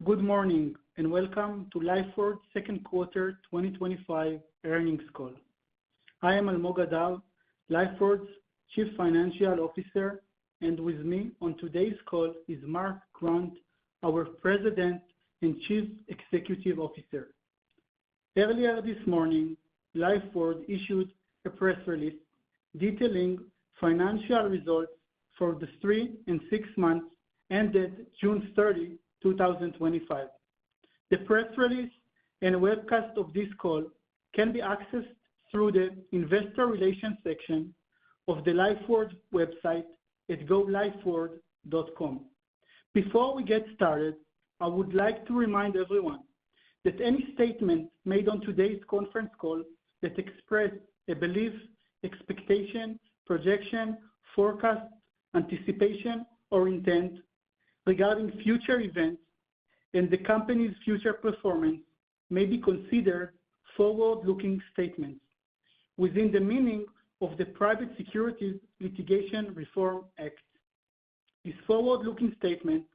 Good morning and welcome to Lifeward second quarter 2025 earnings call. I am Almog Adar, Lifeward's Chief Financial Officer, and with me on today's call is Mark Grant, our President and Chief Executive Officer. Earlier this morning, Lifeward issued a press release detailing financial results for the 3 and 6 months ended June 30, 2025. The press release and webcast of this call can be accessed through the Investor Relations section of the Lifeward website at golifeward.com. Before we get started, I would like to remind everyone that any statement made on today's conference call that express a belief, expectation, projection, forecast, anticipation, or intent regarding future events and the company's future performance may be considered forward-looking statements within the meaning of the Private Securities Litigation Reform Act. These forward-looking statements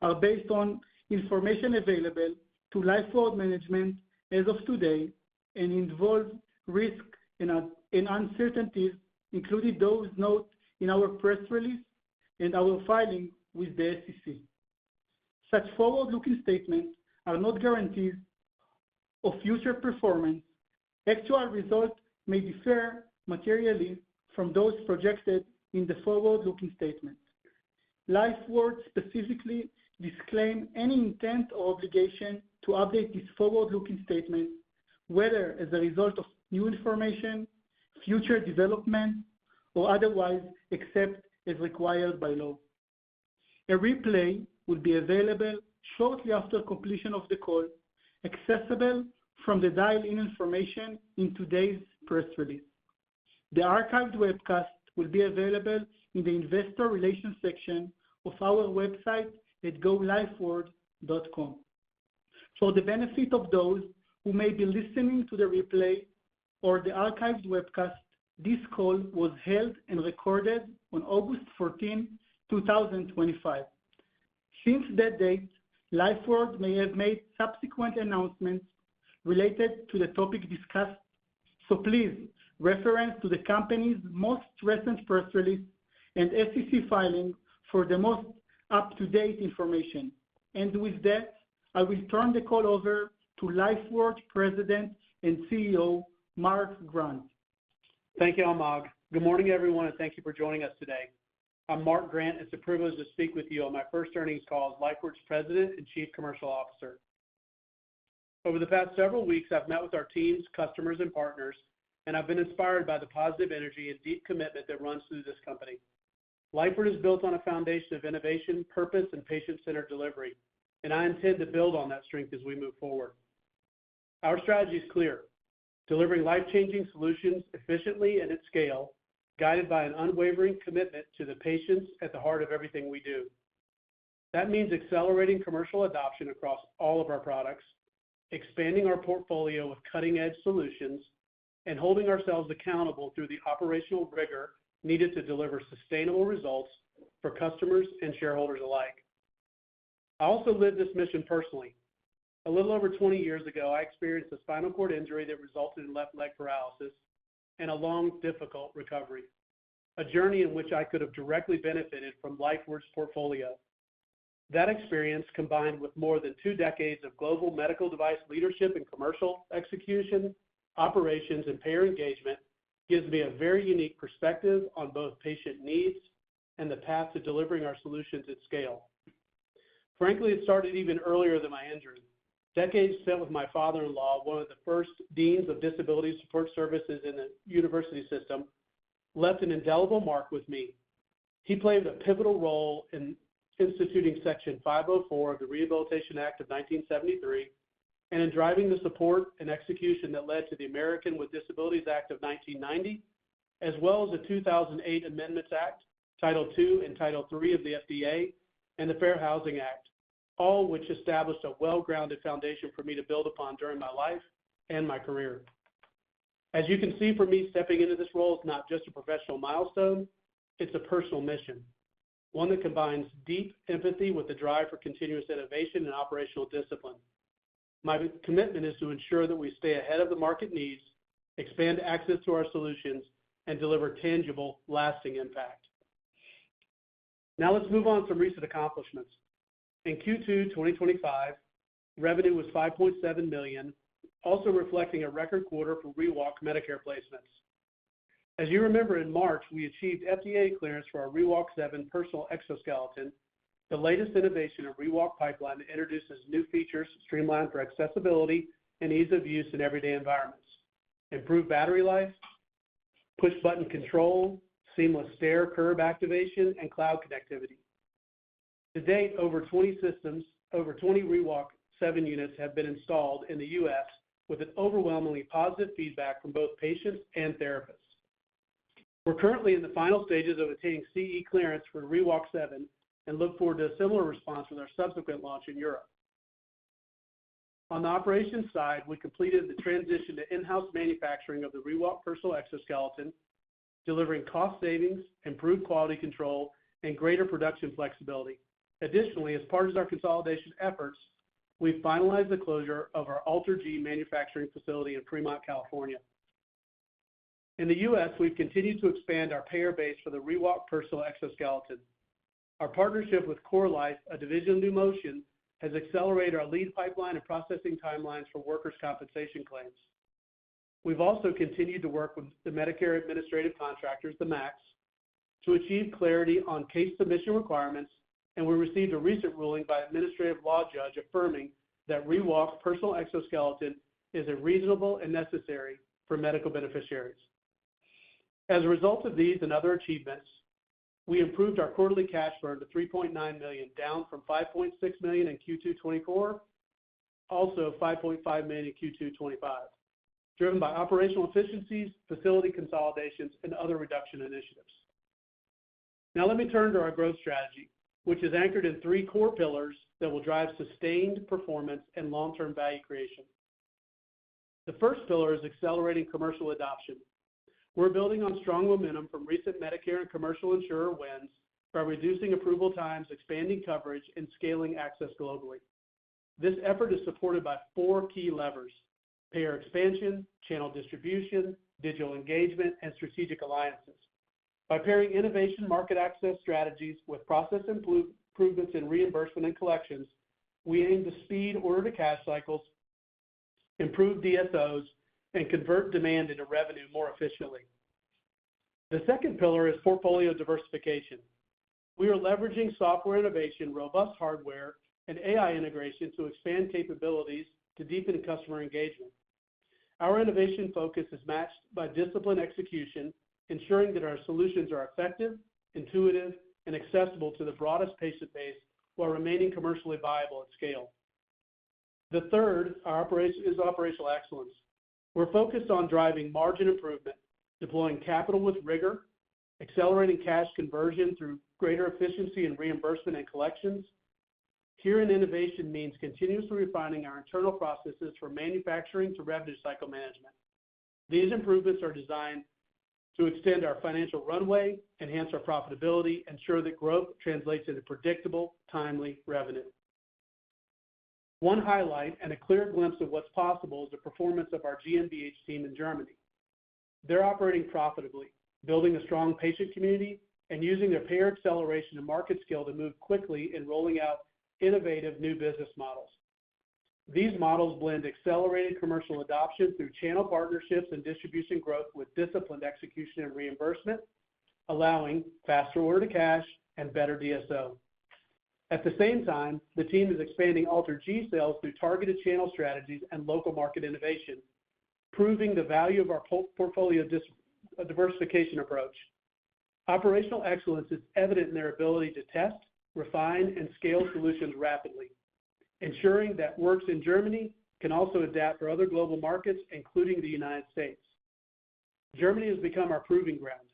are based on information available to Lifeward management as of today and involve risks and uncertainties, including those noted in our press release and our filing with the SEC. Such forward-looking statements are not guarantees of future performance. Actual results may differ materially from those projected in the forward-looking statements. Lifeward specifically disclaims any intent or obligation to update this forward-looking statement, whether as a result of new information, future development, or otherwise, except as required by law. A replay will be available shortly after completion of the call, accessible from the dial-in information in today's press release. The archived webcast will be available in the Investor Relations section of our website at golifeward.com. For the benefit of those who may be listening to the replay or the archived webcast, this call was held and recorded on August 14, 2025. Since that date, Lifeward may have made subsequent announcements related to the topic discussed, so please reference to the company's most recent press release and SEC filing for the most up-to-date information. And with that, I will turn the call over to Lifeward President and CEO, Mark Grant. Thank you, Almog. Good morning, everyone, and thank you for joining us today. I'm Mark Grant. It's a privilege to speak with you on my first earnings call as Lifeward's President and Chief Commercial Officer. Over the past several weeks, I've met with our teams, customers, and partners, and I've been inspired by the positive energy and deep commitment that runs through this company. Lifeward is built on a foundation of innovation, purpose, and patient-centered delivery, and I intend to build on that strength as we move forward. Our strategy is clear: delivering life-changing solutions efficiently and at scale, guided by an unwavering commitment to the patients at the heart of everything we do. That means accelerating commercial adoption across all of our products, expanding our portfolio with cutting-edge solutions, and holding ourselves accountable through the operational rigor needed to deliver sustainable results for customers and shareholders alike. I also live this mission personally. A little over 20 years ago, I experienced a spinal cord injury that resulted in left leg paralysis and a long, difficult recovery, a journey in which I could have directly benefited from Lifeward's portfolio. That experience, combined with more than 2 decades of global medical device leadership and commercial execution, operations, and payer engagement, gives me a very unique perspective on both patient needs and the path to delivering our solutions at scale. Frankly, it started even earlier than my injury. Decades spent with my father-in-law, one of the first deans of disability support services in the university system, left an indelible mark with me. He played a pivotal role in instituting Section 504 of the Rehabilitation Act of 1973 and in driving the support and execution that led to the American with Disabilities Act of 1990, as well as the 2008 Amendments Act, Title II and Title III of the FDA, and the Fair Housing Act, all which established a well-grounded foundation for me to build upon during my life and my career. As you can see, for me, stepping into this role is not just a professional milestone, it's a personal mission. one that combines deep empathy with the drive for continuous innovation and operational discipline. My commitment is to ensure that we stay ahead of the market needs, expand access to our solutions, and deliver tangible, lasting impact. Now let's move on to some recent accomplishments. In Q2 2025, revenue was $5.7 million, also reflecting a record quarter for ReWalk Medicare placements. As you remember, in March, we achieved FDA clearance for our ReWalk 7 personal exoskeleton, the latest innovation in ReWalk pipeline that introduces new features streamlined for accessibility and ease of use in everyday environments. Improved battery life, push-button control, seamless stair curb activation, and cloud connectivity. To date, over 20 ReWalk 7 units have been installed in the U.S. with an overwhelmingly positive feedback from both patients and therapists. We're currently in the final stages of attaining CE clearance for ReWalk 7 and look forward to a similar response with our subsequent launch in Europe. On the operations side, we completed the transition to in-house manufacturing of the ReWalk personal exoskeleton, delivering cost savings, improved quality control, and greater production flexibility. Additionally, as part of our consolidation efforts, we've finalized the closure of our AlterG manufacturing facility in Fremont, California. In the U.S., we've continued to expand our payer base for the ReWalk personal exoskeleton. Our partnership with CoreLife, a division of NewMotion, has accelerated our lead pipeline and processing timelines for workers' compensation claims. We've also continued to work with the Medicare Administrative Contractors, the MACs, to achieve clarity on case submission requirements, and we received a recent ruling by an administrative law judge affirming that ReWalk personal exoskeleton is reasonable and necessary for medical beneficiaries. As a result of these and other achievements, we improved our quarterly cash burn to $3.9 million, down from $5.6 million in Q2 24, also $5.5 million in Q2 25, driven by operational efficiencies, facility consolidations, and other reduction initiatives. Now let me turn to our growth strategy, which is anchored in 3 core pillars that will drive sustained performance and long-term value creation. The first pillar is accelerating commercial adoption. We're building on strong momentum from recent Medicare and commercial insurer wins by reducing approval times, expanding coverage, and scaling access globally. This effort is supported by 4 key levers: payer expansion, channel distribution, digital engagement, and strategic alliances. By pairing innovation market access strategies with process improvements in reimbursement and collections, we aim to speed order-to-cash cycles, improve DSOs, and convert demand into revenue more efficiently. The second pillar is portfolio diversification. We are leveraging software innovation, robust hardware, and AI integration to expand capabilities to deepen customer engagement. Our innovation focus is matched by disciplined execution, ensuring that our solutions are effective, intuitive, and accessible to the broadest patient base while remaining commercially viable at scale. The third is operational excellence. We're focused on driving margin improvement, deploying capital with rigor, accelerating cash conversion through greater efficiency in reimbursement and collections. Here in innovation means continuously refining our internal processes from manufacturing to revenue cycle management. These improvements are designed to extend our financial runway, enhance our profitability, ensure that growth translates into predictable, timely revenue. One highlight and a clear glimpse of what's possible is the performance of our GmbH team in Germany. They're operating profitably, building a strong patient community, and using their payer acceleration and market skill to move quickly in rolling out innovative new business models. These models blend accelerated commercial adoption through channel partnerships and distribution growth with disciplined execution and reimbursement, allowing faster order to cash and better DSO. At the same time, the team is expanding AlterG sales through targeted channel strategies and local market innovation, proving the value of our portfolio diversification approach. Operational excellence is evident in their ability to test, refine, and scale solutions rapidly, ensuring that works in Germany can also adapt for other global markets, including the United States. Germany has become our proving ground.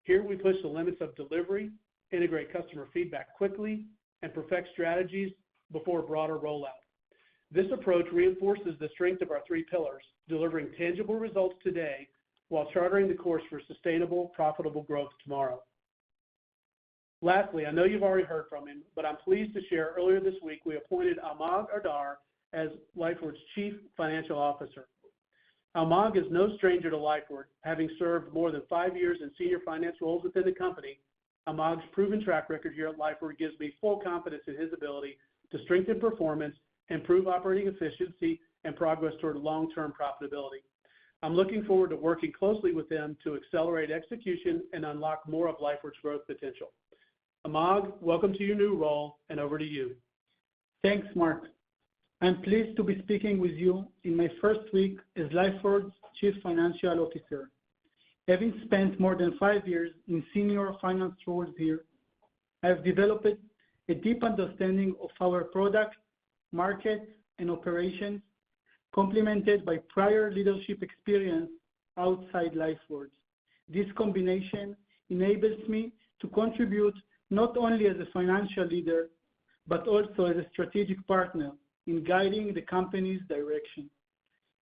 Here we push the limits of delivery, integrate customer feedback quickly, and perfect strategies before broader rollout. This approach reinforces the strength of our 3 pillars, delivering tangible results today while charting the course for sustainable, profitable growth tomorrow. Lastly, I know you've already heard from him, but I'm pleased to share earlier this week we appointed Almog Adar as Lifeward's Chief Financial Officer. Almog is no stranger to Lifeward, having served more than 5 years in senior finance roles within the company. Almog's proven track record here at Lifeward gives me full confidence in his ability to strengthen performance, improve operating efficiency, and progress toward long-term profitability. I'm looking forward to working closely with him to accelerate execution and unlock more of Lifeward's growth potential. Almog, welcome to your new role, and over to you. Thanks, Mark. I'm pleased to be speaking with you in my first week as Lifeward's Chief Financial Officer. Having spent more than 5 years in senior finance roles here, I have developed a deep understanding of our product, market, and operations, complemented by prior leadership experience outside Lifeward. This combination enables me to contribute not only as a financial leader, but also as a strategic partner in guiding the company's direction.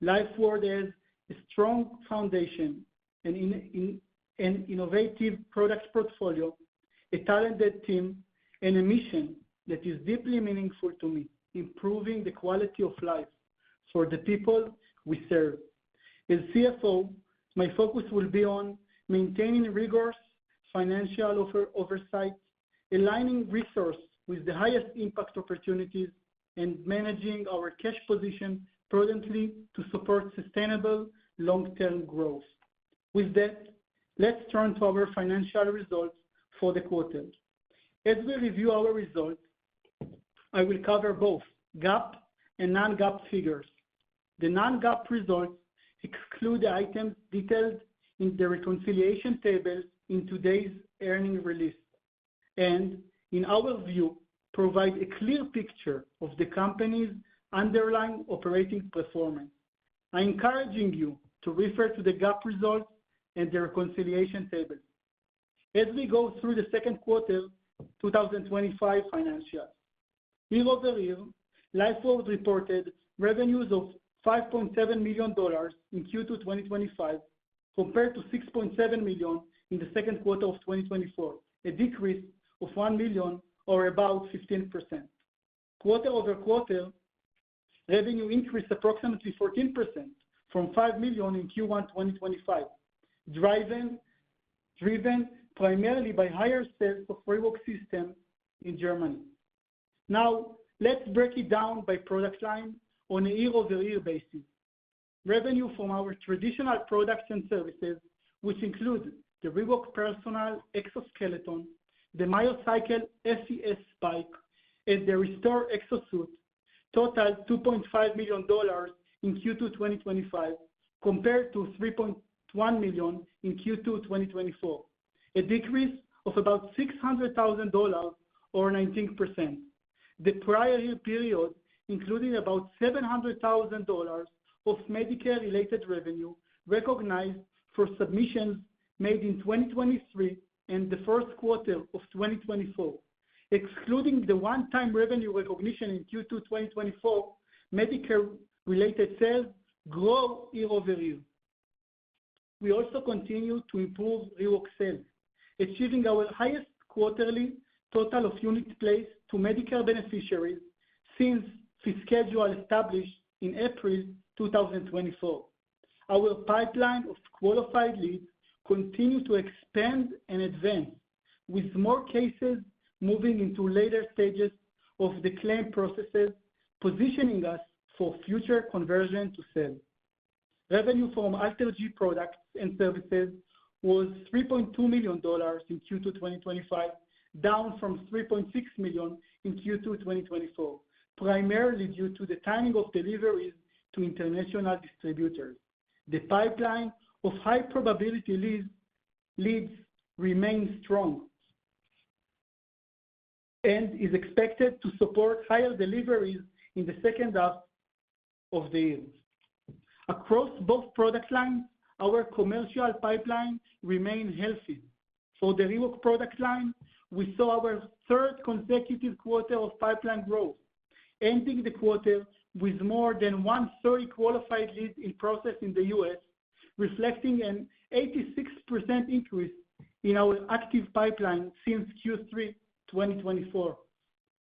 Lifeward has a strong foundation, an innovative product portfolio, a talented team, and a mission that is deeply meaningful to me, improving the quality of life for the people we serve. As CFO, my focus will be on maintaining rigorous financial oversight, aligning resources with the highest impact opportunities, and managing our cash position prudently to support sustainable long-term growth. With that, let's turn to our financial results for the quarter. As we review our results, I will cover both GAAP and non-GAAP figures. The non-GAAP results exclude the items detailed in the reconciliation tables in today's earnings release, and in our view, provide a clear picture of the company's underlying operating performance. I'm encouraging you to refer to the GAAP results and the reconciliation tables. As we go through the second quarter 2025 financials, year-over-year, Lifeward reported revenues of $5.7 million in Q2 2025 compared to $6.7 million in the second quarter of 2024, a decrease of $1 million or about 15%. Quarter over quarter, revenue increased approximately 14% from $5 million in Q1 2025, driven primarily by higher sales of ReWalk systems in Germany. Now, let's break it down by product line on a year-over-year basis. Revenue from our traditional products and services, which include the ReWalk Personal Exoskeleton, the MyoCycle SES Bike, and the Restore Exosuit, totaled $2.5 million in Q2 2025 compared to $3.1 million in Q2 2024, a decrease of about $600,000 or 19%. The prior year period included about $700,000 of Medicare-related revenue recognized for submissions made in 2023 and the first quarter of 2024. Excluding the one-time revenue recognition in Q2 2024, Medicare-related sales grow year-over-year. We also continue to improve ReWalk sales, achieving our highest quarterly total of units placed to Medicare beneficiaries since the schedule established in April 2024. Our pipeline of qualified leads continue to expand and advance, with more cases moving into later stages of the claim processes, positioning us for future conversion to sales. Revenue from AlterG products and services was $3.2 million in Q2 2025, down from $3.6 million in Q2 2024, primarily due to the timing of deliveries to international distributors. The pipeline of high probability leads remains strong and is expected to support higher deliveries in the second half of the year. Across both product lines, our commercial pipeline remains healthy. For the ReWalk product line, we saw our third consecutive quarter of pipeline growth, ending the quarter with more than 130 qualified leads in process in the U.S., reflecting an 86% increase in our active pipeline since Q3 2024.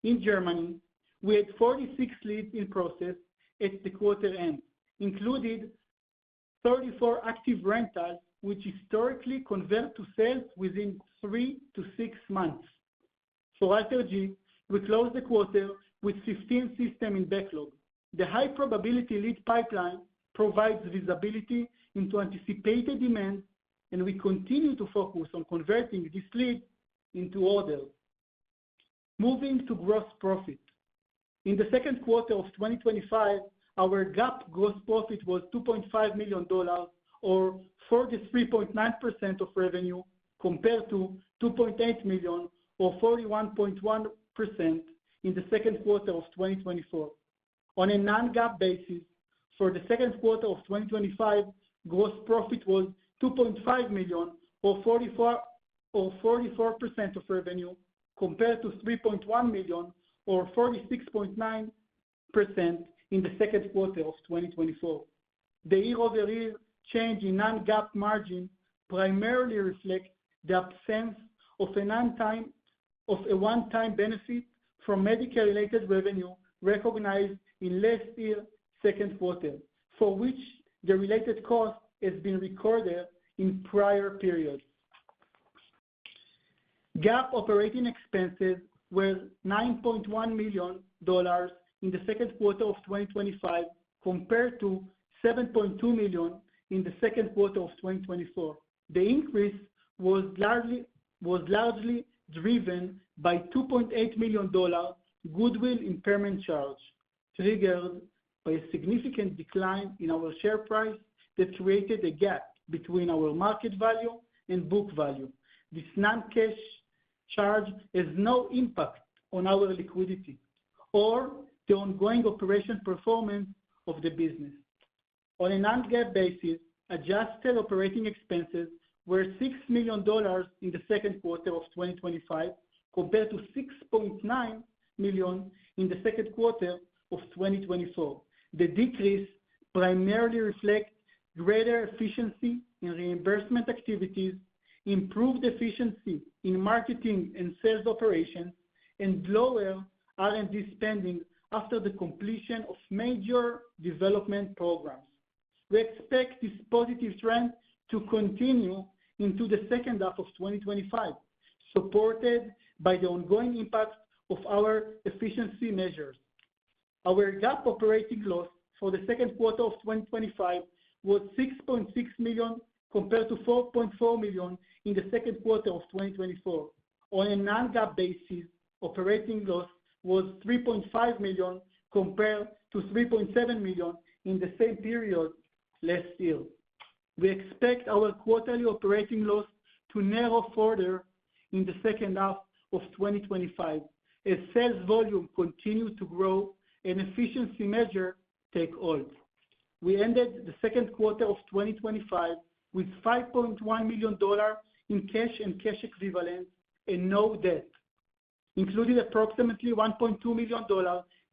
In Germany, we had 46 leads in process at the quarter end, including 34 active rentals, which historically convert to sales within 3 to 6 months. For AlterG, we closed the quarter with 15 systems in backlog. The high probability lead pipeline provides visibility into anticipated demand, and we continue to focus on converting this lead into orders. Moving to gross profit. In the second quarter of 2025, our GAAP gross profit was $2.5 million, or 43.9% of revenue, compared to $2.8 million, or 41.1% in the second quarter of 2024. On a non-GAAP basis, for the second quarter of 2025, gross profit was $2.5 million, or 44% of revenue, compared to $3.1 million, or 46.9% in the second quarter of 2024. The year-over-year change in non-GAAP margin primarily reflects the absence of a one-time benefit from Medicare-related revenue recognized in last year's second quarter, for which the related cost has been recorded in prior periods. GAAP operating expenses were $9.1 million in the second quarter of 2025, compared to $7.2 million in the second quarter of 2024. The increase was largely driven by $2.8 million goodwill impairment charge, triggered by a significant decline in our share price that created a gap between our market value and book value. This non-cash charge has no impact on our liquidity or the ongoing operation performance of the business. On a non-GAAP basis, adjusted operating expenses were $6 million in the second quarter of 2025, compared to $6.9 million in the second quarter of 2024. The decrease primarily reflects greater efficiency in reimbursement activities, improved efficiency in marketing and sales operations, and lower R&D spending after the completion of major development programs. We expect this positive trend to continue into the second half of 2025, supported by the ongoing impact of our efficiency measures. Our GAAP operating loss for the second quarter of 2025 was $6.6 million, compared to $4.4 million in the second quarter of 2024. On a non-GAAP basis, operating loss was $3.5 million, compared to $3.7 million in the same period last year. We expect our quarterly operating loss to narrow further in the second half of 2025 as sales volume continues to grow and efficiency measures take hold. We ended the second quarter of 2025 with $5.1 million in cash and cash equivalents and no debt, including approximately $1.2 million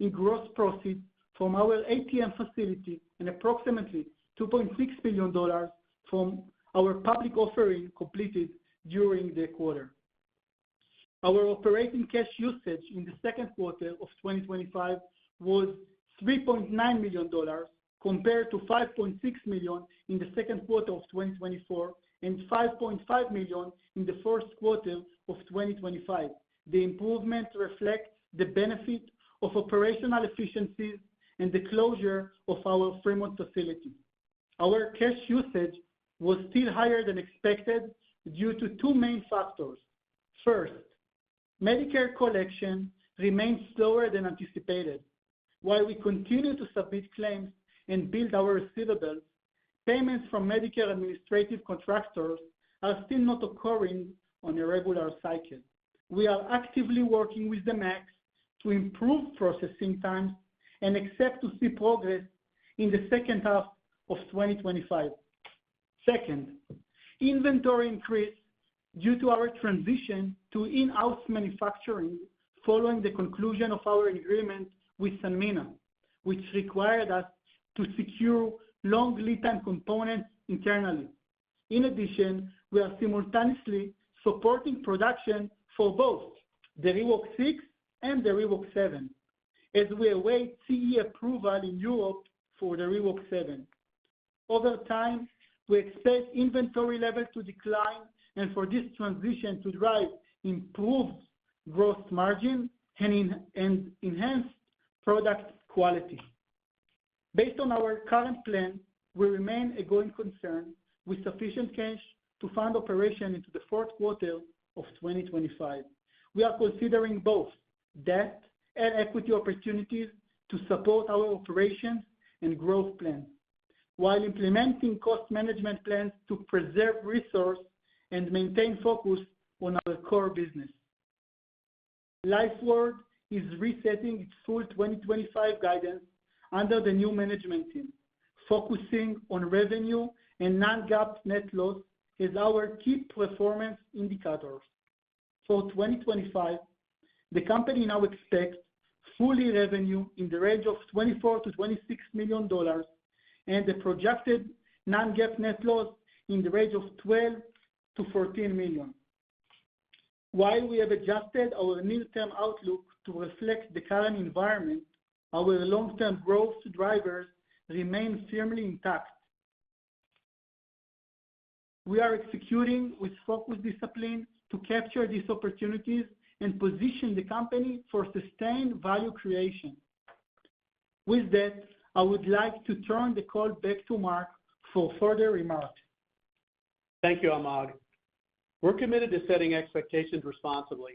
in gross proceeds from our ATM facility and approximately $2.6 million from our public offering completed during the quarter. Our operating cash usage in the second quarter of 2025 was $3.9 million, compared to $5.6 million in the second quarter of 2024 and $5.5 million in the first quarter of 2025. The improvement reflects the benefit of operational efficiencies and the closure of our Fremont facility. Our cash usage was still higher than expected due to two main factors. First, Medicare collection remains slower than anticipated. While we continue to submit claims and build our receivables, payments from Medicare administrative contractors are still not occurring on a regular cycle. We are actively working with the MACs to improve processing times and expect to see progress in the second half of 2025. Second, inventory increase due to our transition to in-house manufacturing following the conclusion of our agreement with Sanmina, which required us to secure long lead time components internally. In addition, we are simultaneously supporting production for both the ReWalk 6 and the ReWalk 7, as we await CE approval in Europe for the ReWalk 7. Over time, we expect inventory levels to decline and for this transition to drive improved gross margin and enhanced product quality. Based on our current plan, we remain a going concern with sufficient cash to fund operation into the fourth quarter of 2025. We are considering both debt and equity opportunities to support our operations and growth plans, while implementing cost management plans to preserve resource and maintain focus on our core business. Lifeward is resetting its full 2025 guidance under the new management team, focusing on revenue and non-GAAP net loss as our key performance indicators. For 2025, the company now expects full revenue in the range of $24 to $26 million and a projected non-GAAP net loss in the range of $12 to $14 million. While we have adjusted our near-term outlook to reflect the current environment, our long-term growth drivers remain firmly intact. We are executing with focused discipline to capture these opportunities and position the company for sustained value creation. With that, I would like to turn the call back to Mark for further remarks. Thank you, Almog. We're committed to setting expectations responsibly.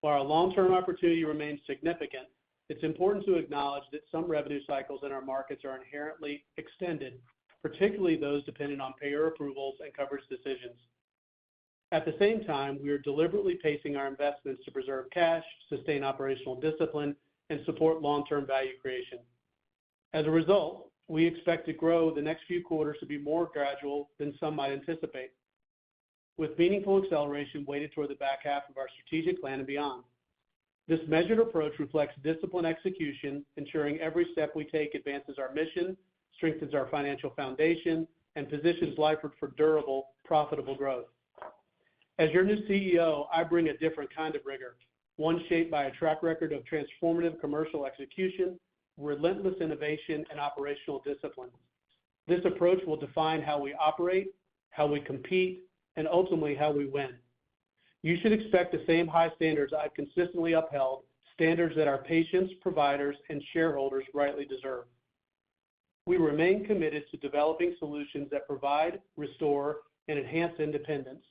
While our long-term opportunity remains significant, it's important to acknowledge that some revenue cycles in our markets are inherently extended, particularly those dependent on payer approvals and coverage decisions. At the same time, we are deliberately pacing our investments to preserve cash, sustain operational discipline, and support long-term value creation. As a result, we expect to grow the next few quarters to be more gradual than some might anticipate, with meaningful acceleration weighted toward the back half of our strategic plan and beyond. This measured approach reflects disciplined execution, ensuring every step we take advances our mission, strengthens our financial foundation, and positions Lifeward for durable, profitable growth. As your new CEO, I bring a different kind of rigor, one shaped by a track record of transformative commercial execution, relentless innovation, and operational discipline. This approach will define how we operate, how we compete, and ultimately how we win. You should expect the same high standards I've consistently upheld, standards that our patients, providers, and shareholders rightly deserve. We remain committed to developing solutions that provide, restore, and enhance independence,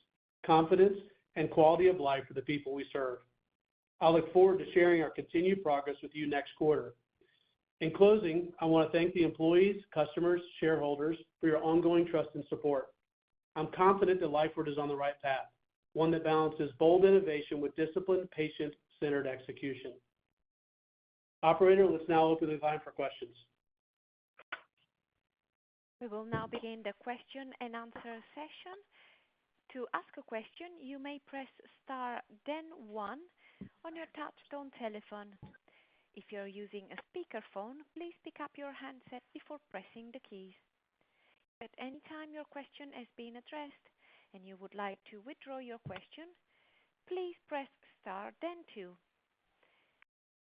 confidence, and quality of life for the people we serve. I look forward to sharing our continued progress with you next quarter. In closing, I want to thank the employees, customers, shareholders for your ongoing trust and support. I'm confident that Lifeward is on the right path, one that balances bold innovation with disciplined, patient-centered execution. Operator, let's now open the line for questions. We will now begin the question and answer session. To ask a question, you may press star, then 1 on your touch-tone telephone. If you're using a speakerphone, please pick up your handset before pressing the keys. At any time your question has been addressed and you would like to withdraw your question, please press star, then 2.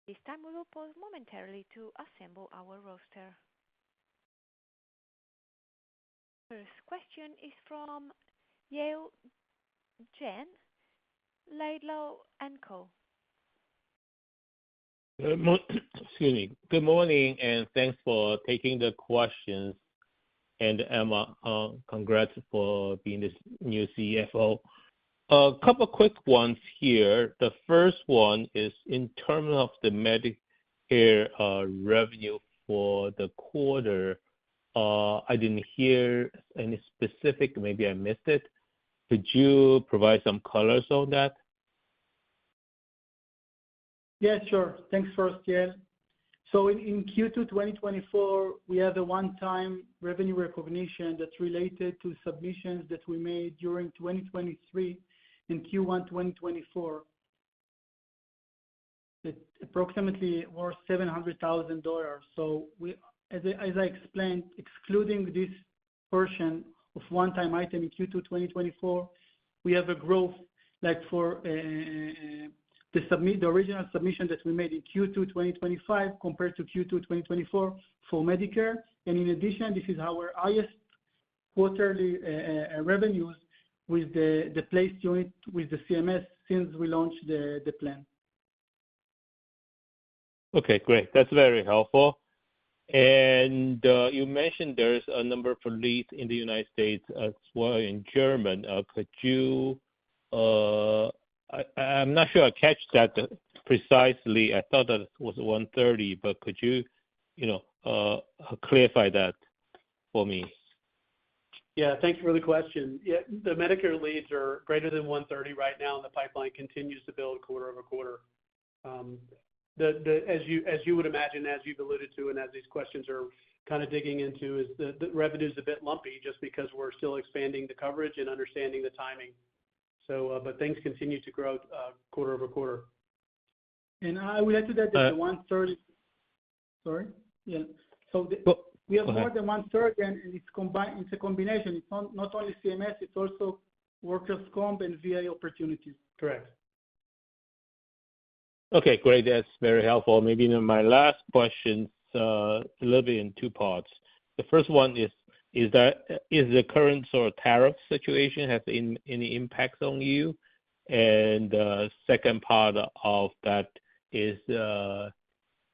This time we will pause momentarily to assemble our roster. First question is from Yale Jen, Laidlaw & Co. Good morning, and thanks for taking the questions. And Emma, congrats for being this new CFO. A couple quick ones here. The first one is in terms of the Medicare revenue for the quarter. I didn't hear any specific, maybe I missed it. Could you provide some colors on that? Yeah, sure. Thanks first, Yael. So in Q2 2024, we have a one-time revenue recognition that's related to submissions that we made during 2023 and Q1 2024. It approximately worth $700,000. So as I explained, excluding this portion of one-time item in Q2 2024, we have a growth like for the original submission that we made in Q2 2025 compared to Q2 2024 for Medicare. And in addition, this is our highest quarterly revenues with the placed unit with the CMS since we launched the plan. Okay, great. That's very helpful. And you mentioned there's a number for leads in the United States as well in German. Could you, I'm not sure I catch that precisely. I thought that it was 130, but could you, clarify that for me? Yeah, thank you for the question. Yeah, the Medicare leads are greater than 130 right now, and the pipeline continues to build quarter over quarter. As you would imagine, as you've alluded to, and as these questions are kind of digging into, is the revenue is a bit lumpy just because we're still expanding the coverage and understanding the timing. So, but things continue to grow quarter over quarter. And I will add to that the 130. Sorry. Yeah. So we have more than 130, and it's combined. It's a combination. It's not only CMS. It's also workers' comp and VA opportunities. Correct. Okay, great. That's very helpful. Maybe my last question, a little bit in two parts. The first one is the current sort of tariff situation has any impacts on you? And the second part of that is,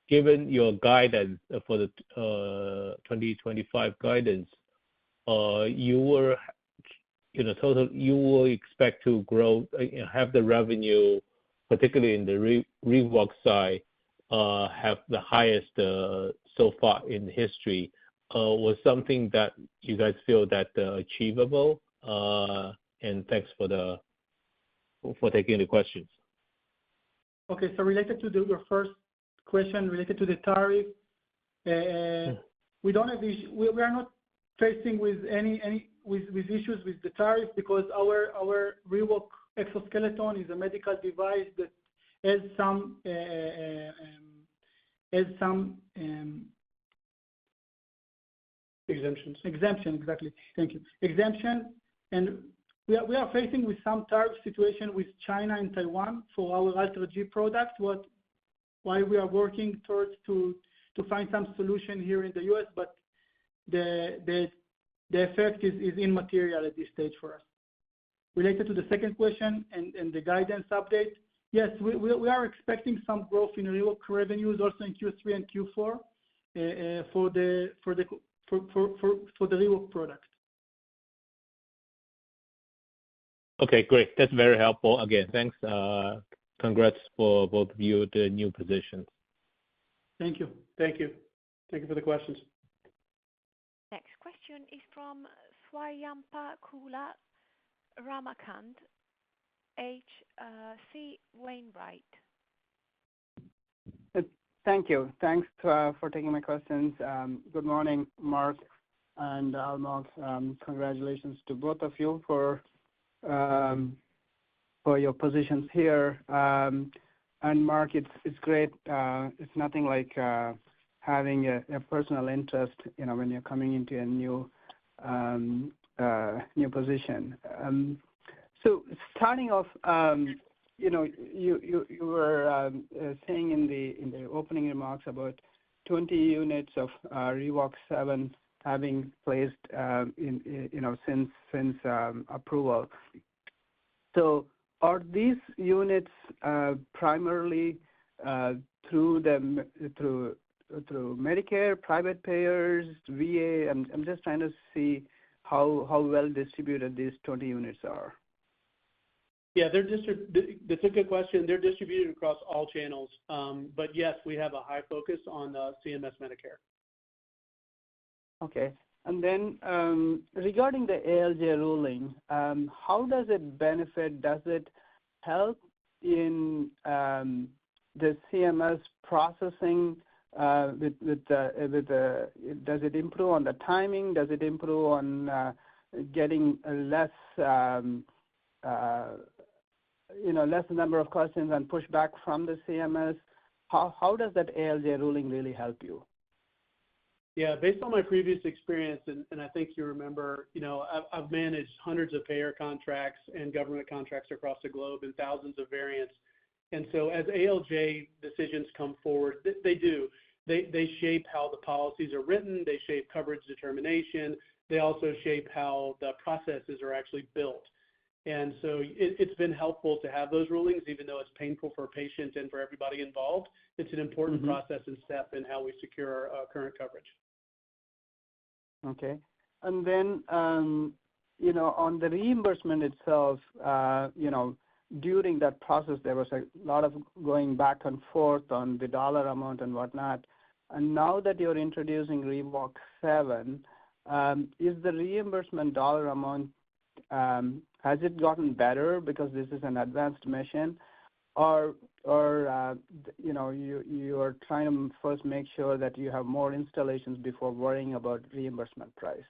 given your guidance for the 2025 guidance, you will expect to grow, have the revenue, particularly in the ReWalk side, have the highest so far in history. Was something that you guys feel that achievable? And thanks for taking the questions. Okay, so related to your first question, related to the tariff, we don't have we are not facing with any issues with the tariff because our ReWalk exoskeleton is a medical device that has some exemptions. Exemption, exactly. Thank you. Exemption, and we are facing with some tariff situation with China and Taiwan for our Ultra G product. Why we are working towards to find some solution here in the U.S., but the effect is immaterial at this stage for us. Related to the second question and the guidance update, yes, we are expecting some growth in ReWalk revenues also in Q3 and Q4 for the ReWalk product. Okay, great. That's very helpful. Again, thanks. Congrats for both of you, the new positions. Thank you. Thank you. Thank you for the questions. Next question is from Swayampa Kula Ramakant, H.C. Wainwright. Thank you. Thanks for taking my questions. Good morning, Mark and Almog. Congratulations to both of you for your positions here. And Mark, it's great. It's nothing like having a personal interest, when you're coming into a new position. So starting off, you were saying in the opening remarks about 20 units of ReWalk 7 having placed since approval. So are these units primarily through Medicare, private payers, VA? I'm just trying to see how well distributed these 20 units are. Yeah, that's a good question. They're distributed across all channels. But yes, we have a high focus on CMS Medicare. Okay. And then regarding the ALJ ruling, how does it benefit? Does it help in the CMS processing? Does it improve on the timing? Does it improve on getting less number of questions and pushback from the CMS? How does that ALJ ruling really help you? Yeah, based on my previous experience, and I think you remember, I've managed hundreds of payer contracts and government contracts across the globe and thousands of variants. And so as ALJ decisions come forward, they do. They shape how the policies are written. They shape coverage determination. They also shape how the processes are actually built. And so it's been helpful to have those rulings, even though it's painful for a patient and for everybody involved. It's an important process and step in how we secure our current coverage. Okay. And then, on the reimbursement itself, during that process, there was a lot of going back and forth on the dollar amount and whatnot. And now that you're introducing ReWalk 7, is the reimbursement dollar amount, has it gotten better because this is an advanced mission, or you are trying to first make sure that you have more installations before worrying about reimbursement price?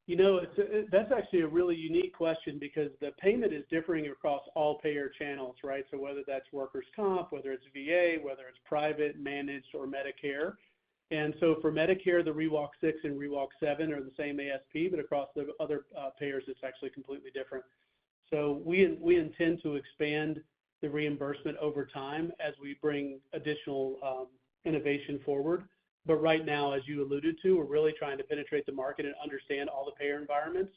That's actually a really unique question because the payment is differing across all payer channels, right? So whether that's workers' comp, whether it's VA, whether it's private, managed, or Medicare. And so for Medicare, the ReWalk 6 and ReWalk 7 are the same ASP, but across the other payers, it's actually completely different. So we intend to expand the reimbursement over time as we bring additional innovation forward. But right now, as you alluded to, we're really trying to penetrate the market and understand all the payer environments.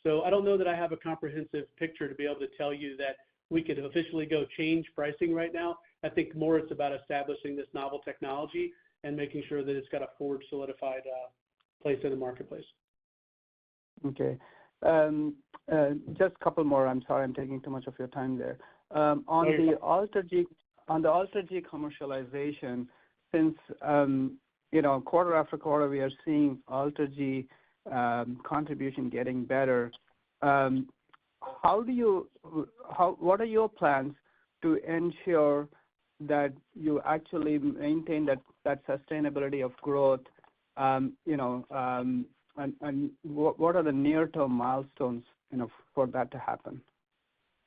So I don't know that I have a comprehensive picture to be able to tell you that we could officially go change pricing right now. I think more it's about establishing this novel technology and making sure that it's got a forward solidified place in the marketplace. Okay. Just a couple more. I'm sorry, I'm taking too much of your time there. On the AlterG commercialization, since quarter after quarter we are seeing AlterG contribution getting better. What are your plans to ensure that you actually maintain that sustainability of growth? And what are the near-term milestones for that to happen?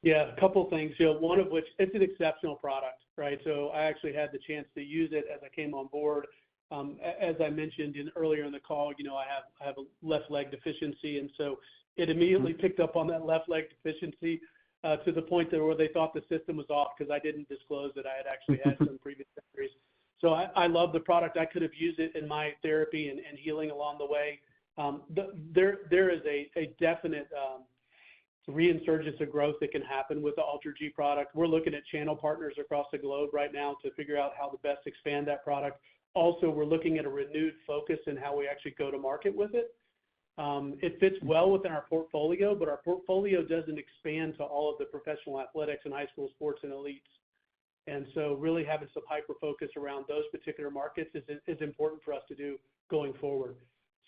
Yeah, a couple things. One of which, it's an exceptional product, right? So I actually had the chance to use it as I came on board. As I mentioned earlier in the call, I have a left leg deficiency, and so it immediately picked up on that left leg deficiency to the point where they thought the system was off because I didn't disclose that I had actually had some previous injuries. So I love the product. I could have used it in my therapy and healing along the way. There is a definite reinsurgence of growth that can happen with the AlterG product. We're looking at channel partners across the globe right now to figure out how to best expand that product. Also, we're looking at a renewed focus in how we actually go to market with it. It fits well within our portfolio, but our portfolio doesn't expand to all of the professional athletics and high school sports and elites. And so really having some hyper focus around those particular markets is important for us to do going forward.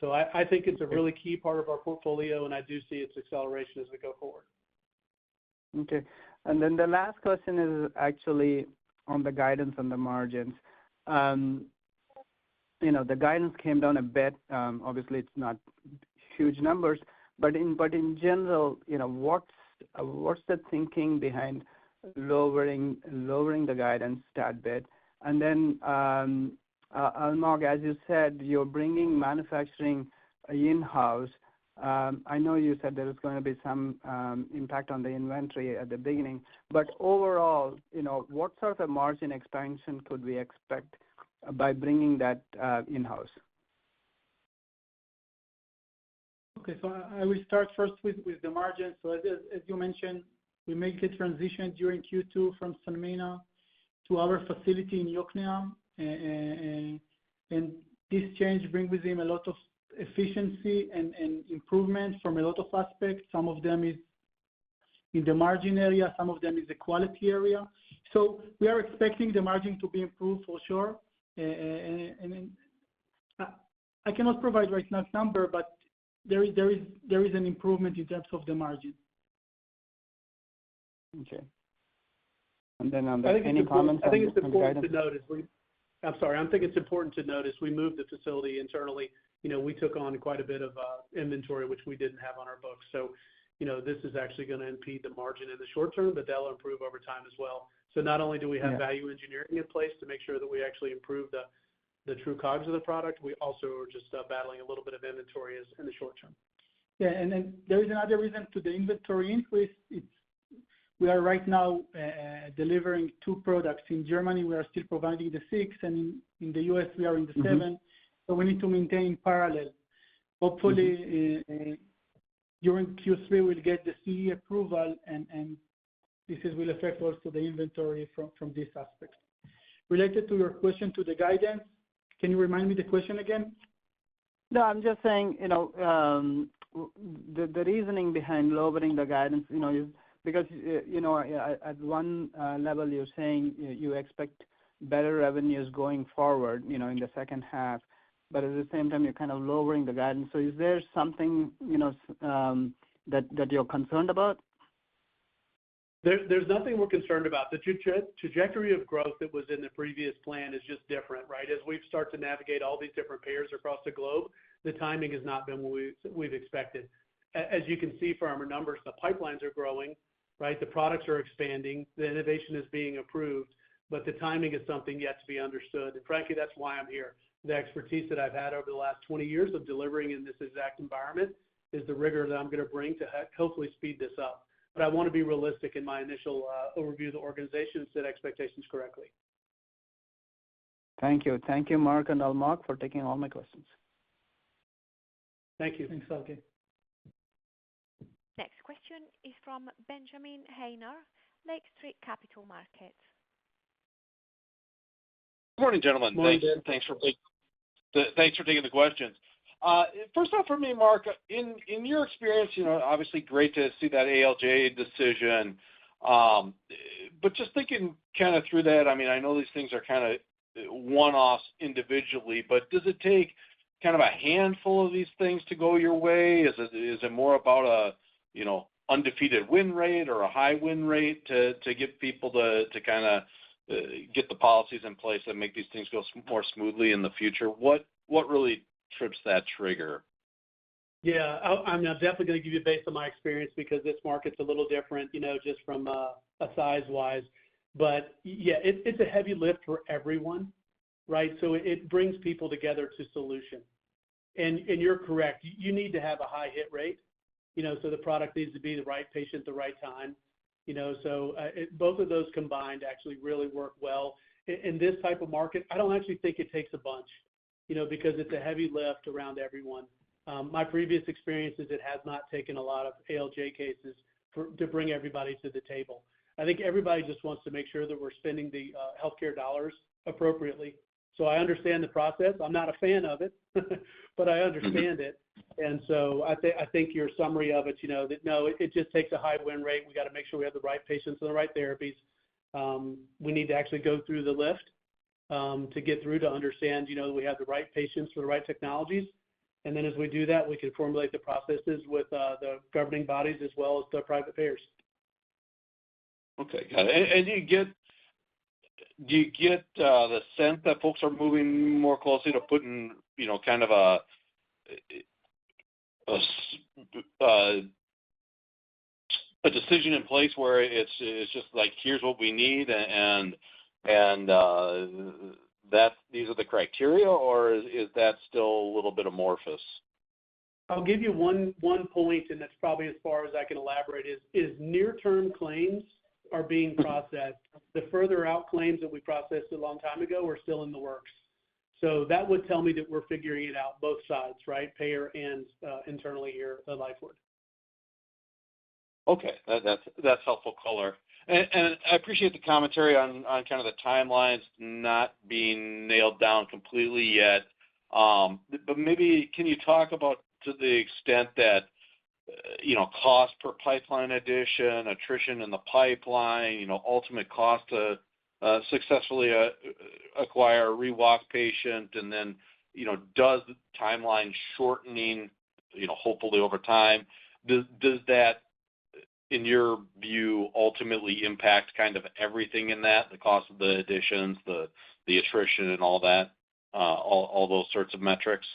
So I think it's a really key part of our portfolio, and I do see its acceleration as we go forward. Okay. And then the last question is actually on the guidance and the margins. The guidance came down a bit. Obviously, it's not huge numbers, but in general, what's the thinking behind lowering the guidance that bit? And then, Almog, as you said, you're bringing manufacturing in-house. I know you said there is going to be some impact on the inventory at the beginning, but overall, what sort of a margin expansion could we expect by bringing that in-house? Okay, so I will start first with the margin. So as you mentioned, we make the transition during Q2 from Salmina to our facility in Yokneam, and this change brings with him a lot of efficiency and improvement from a lot of aspects. Some of them is in the margin area, some of them is the quality area. So we are expecting the margin to be improved for sure. And I cannot provide right now number, but there is an improvement in terms of the margin. Okay. And then any comments? I think it's important to notice. I'm thinking it's important to notice we moved the facility internally. We took on quite a bit of inventory, which we didn't have on our books. So, this is actually going to impede the margin in the short term, but that'll improve over time as well. So not only do we have value engineering in place to make sure that we actually improve the true COGS of the product. We also are just battling a little bit of inventory in the short term. Yeah, and then there is another reason to the inventory increase. We are right now delivering 2 products. In Germany, we are still providing the 6, and in the US, we are in the 7. So we need to maintain parallel. Hopefully, during Q3, we'll get the CE approval, and this will affect also the inventory from this aspect. Related to your question to the guidance, can you remind me the question again? No, I'm just saying, the reasoning behind lowering the guidance, is because, at one level, you're saying you expect better revenues going forward, in the second half, but at the same time, you're kind of lowering the guidance. So is there something, that you're concerned about? There's nothing we're concerned about. The trajectory of growth that was in the previous plan is just different, right? As we've started to navigate all these different payers across the globe, the timing has not been what we've expected. As you can see from our numbers, the pipelines are growing, right? The products are expanding, the innovation is being approved, but the timing is something yet to be understood. And frankly, that's why I'm here. The expertise that I've had over the last 20 years of delivering in this exact environment is the rigor that I'm going to bring to hopefully speed this up. But I want to be realistic in my initial overview of the organization and set expectations correctly. Thank you. Thank you, Mark and Almog, for taking all my questions. Thank you. Thanks, Alke. Next question is from Benjamin Haynor, Lake Street Capital Markets. Good morning, gentlemen. Morning, thanks for taking the questions. First off for me, Mark, in your experience, obviously great to see that ALJ decision. But just thinking kind of through that, I mean, I know these things are kind of one-offs individually, but does it take kind of a handful of these things to go your way? Is it more about a, undefeated win rate or a high win rate to get people to kind of get the policies in place that make these things go more smoothly in the future? What really trips that trigger? Yeah, I'm definitely going to give you based on my experience because this market's a little different, just from a size-wise. But, yeah, it's a heavy lift for everyone, right? So it brings people together to solution. And you're correct. You need to have a high hit rate, so the product needs to be the right patient at the right time. So both of those combined actually really work well. In this type of market, I don't actually think it takes a bunch, because it's a heavy lift around everyone. My previous experience is it has not taken a lot of ALJ cases to bring everybody to the table. I think everybody just wants to make sure that we're spending the healthcare dollars appropriately. So I understand the process. I'm not a fan of it, but I understand it. And so I think your summary of it, that no, it just takes a high win rate. We got to make sure we have the right patients and the right therapies. We need to actually go through the lift to get through to understand, that we have the right patients for the right technologies. And then as we do that, we can formulate the processes with the governing bodies as well as the private payers. Okay, got it. And do you get the sense that folks are moving more closely to putting, kind of a decision in place where it's just like, here's what we need and that these are the criteria, or is that still a little bit amorphous? I'll give you one point, and that's probably as far as I can elaborate, is near-term claims are being processed. The further out claims that we processed a long time ago are still in the works. So that would tell me that we're figuring it out both sides, right? Payer and internally here at Lifeward. Okay, that's helpful color. And I appreciate the commentary on kind of the timelines not being nailed down completely yet. But maybe can you talk about to the extent that, cost per pipeline addition, attrition in the pipeline, ultimate cost to successfully acquire a ReWalk patient, and then, does the timeline shortening, hopefully over time, does that, in your view, ultimately impact kind of everything in that, the cost of the additions, the attrition and all that, all those sorts of metrics?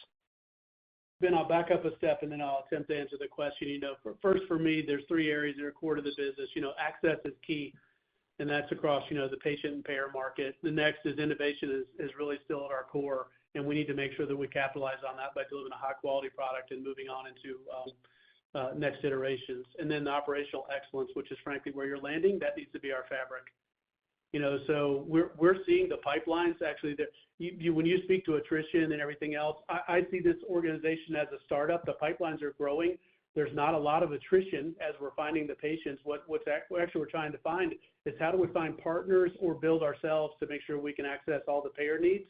Ben, I'll back up a step and then I'll attempt to answer the question. First for me, there's 3 areas that are core to the business. Access is key, and that's across, the patient and payer market. The next is innovation is really still at our core. and we need to make sure that we capitalize on that by delivering a high-quality product and moving on into next iterations. And then the operational excellence, which is frankly where you're landing, that needs to be our fabric. So we're seeing the pipelines actually that when you speak to attrition and everything else, I see this organization as a startup. The pipelines are growing. There's not a lot of attrition as we're finding the patients. What we're trying to find is how do we find partners or build ourselves to make sure we can access all the payer needs.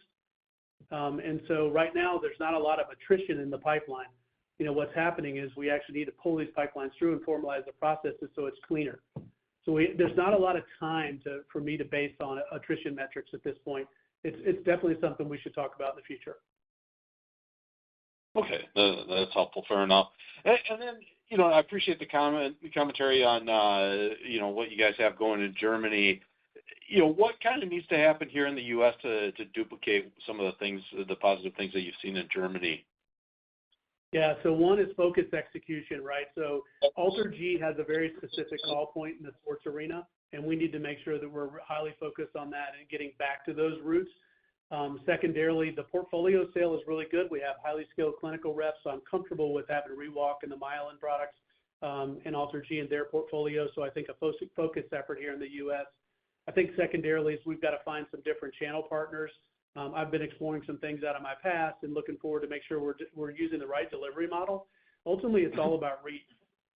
And so right now there's not a lot of attrition in the pipeline. What's happening is we actually need to pull these pipelines through and formalize the processes so it's cleaner. So there's not a lot of time for me to base on attrition metrics at this point. It's definitely something we should talk about in the future. Okay, that's helpful. Fair enough. And then, I appreciate the commentary on, what you guys have going in Germany. What kind of needs to happen here in the U.S. to duplicate some of the positive things that you've seen in Germany? Yeah, so one is focused execution, right? So AlterG has a very specific call point in the sports arena, and we need to make sure that we're highly focused on that and getting back to those roots. Secondarily, the portfolio sale is really good. We have highly skilled clinical reps, so I'm comfortable with having Rewalk and the Myelin products and AlterG in their portfolio. So I think a focused effort here in the U.S. I think secondarily is we've got to find some different channel partners. I've been exploring some things out of my past and looking forward to make sure we're using the right delivery model. Ultimately, it's all about reach.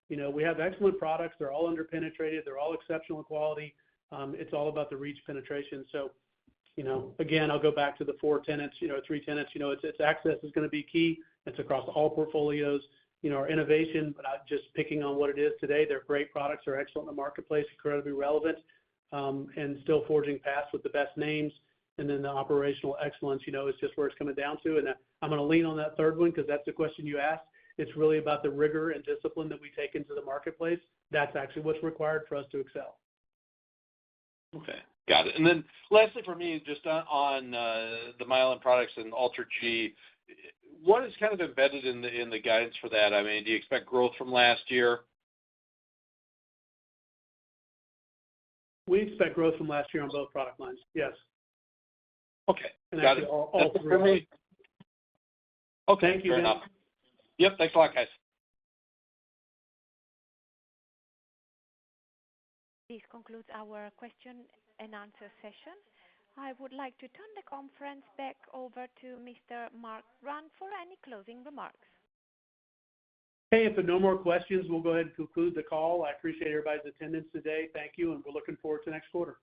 We have excellent products. They're all underpenetrated. They're all exceptional quality. It's all about the reach penetration. So, again, I'll go back to the three tenets. It's access is going to be key. It's across all portfolios. Our innovation, but not just picking on what it is today. They're great products. They're excellent in the marketplace, incredibly relevant, and still forging paths with the best names. And then the operational excellence, is just where it's coming down to. And I'm going to lean on that third one because that's the question you asked. It's really about the rigor and discipline that we take into the marketplace. That's actually what's required for us to excel. Okay, got it. And then lastly for me, just on the Myelin products and AlterG, what is kind of embedded in the guidance for that? I mean, do you expect growth from last year? We expect growth from last year on both product lines, yes. Okay, and got actually it. All three. Okay, thank you, fair Ben. enough. Yep, thanks a lot, guys. This concludes our question and answer session. I would like to turn the conference back over to Mr. Mark Grant for any closing remarks. Hey, if there are no more questions, we'll go ahead and conclude the call. I appreciate everybody's attendance today. Thank you, and we're looking forward to next quarter.